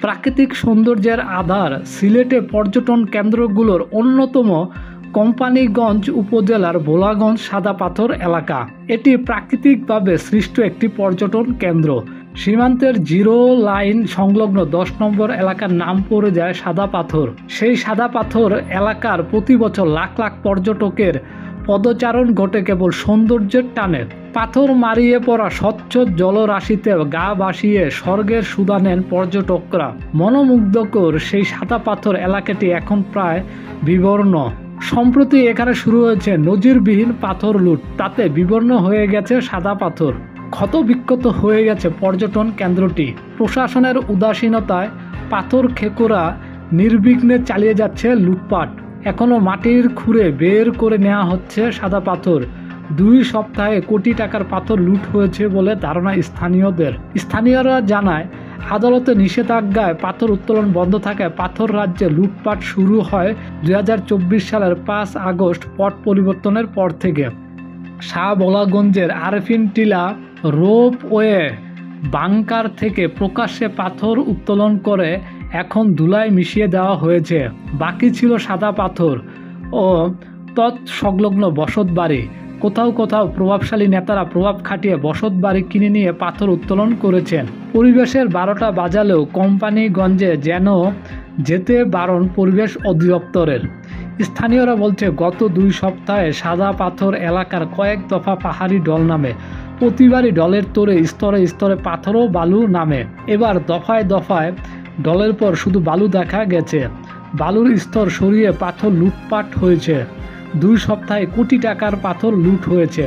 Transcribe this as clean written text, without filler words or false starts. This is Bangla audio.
প্রাকৃতিক সৌন্দর্যের আধার সিলেটে পর্যটন কেন্দ্রগুলোর অন্যতম কোম্পানীগঞ্জ উপজেলার ভোলাগঞ্জ সাদা পাথর এলাকা। এটি প্রাকৃতিকভাবে সৃষ্ট একটি পর্যটন কেন্দ্র। সীমান্তের জিরো লাইন সংলগ্ন 10 নম্বর এলাকার নাম পড়ে যায় সাদা পাথর। সেই সাদা পাথর এলাকার প্রতি বছর লাখ লাখ পর্যটকের পদচারণ ঘটে কেবল সৌন্দর্যের টানে। পাথর মারিয়ে পড়া স্বচ্ছ জলরাশিতে গা ভাসিয়ে স্বর্গের সুধা নেন পর্যটকরা। মনোমুগ্ধকর সেই সাদা পাথর এলাকাটি এখন প্রায় বিবর্ণ। সম্প্রতি এখানে শুরু হয়েছে নজিরবিহীন পাথর লুট, তাতে বিবর্ণ হয়ে গেছে সাদা পাথর। ক্ষতবিক্ষত হয়ে গেছে পর্যটন কেন্দ্রটি। প্রশাসনের উদাসীনতায় পাথর খেকোরা নির্বিঘ্নে চালিয়ে যাচ্ছে লুটপাট। এখনও মাটির খুঁড়ে বের করে নেওয়া হচ্ছে সাদা পাথর। 2 সপ্তাহে কোটি টাকার পাথর লুট হয়েছে বলে ধারণা স্থানীয়দের। স্থানীয়রা জানায়, আদালতে নিষেধাজ্ঞায় পাথর উত্তোলন বন্ধ থাকায় পাথর রাজ্যে লুটপাট শুরু হয় 2024 সালের 5 আগস্ট পট পরিবর্তনের পর থেকে। শাহবলাগঞ্জের আরফিন টিলা রোপওয়ে বাংকার থেকে প্রকাশ্যে পাথর উত্তোলন করে এখন ধুলায় মিশিয়ে দেওয়া হয়েছে। বাকি ছিল সাদা পাথর ও তৎসংলগ্ন বসতবাড়ি। কোথাও কোথাও প্রভাবশালী নেতারা প্রভাব খাটিয়ে বসতবাড়ি কিনে নিয়ে পাথর উত্তোলন করেছেন। পরিবেশের 12টা বাজালেও কোম্পানীগঞ্জে যেন যেতে বারণ পরিবেশ অধিদপ্তরের। স্থানীয়রা বলছে, গত 2 সপ্তাহে সাদা পাথর এলাকার কয়েক দফা পাহাড়ি ঢল নামে। প্রতিবারই ঢলের তোড়ে স্তরে স্তরে পাথর ও বালু নামে। এবার দফায় দফায় ঢলের পর শুধু বালু দেখা গেছে। বালুর স্তর সরিয়ে পাথর লুটপাট হয়েছে। 2 সপ্তাহে কোটি টাকার পাথর লুট হয়েছে।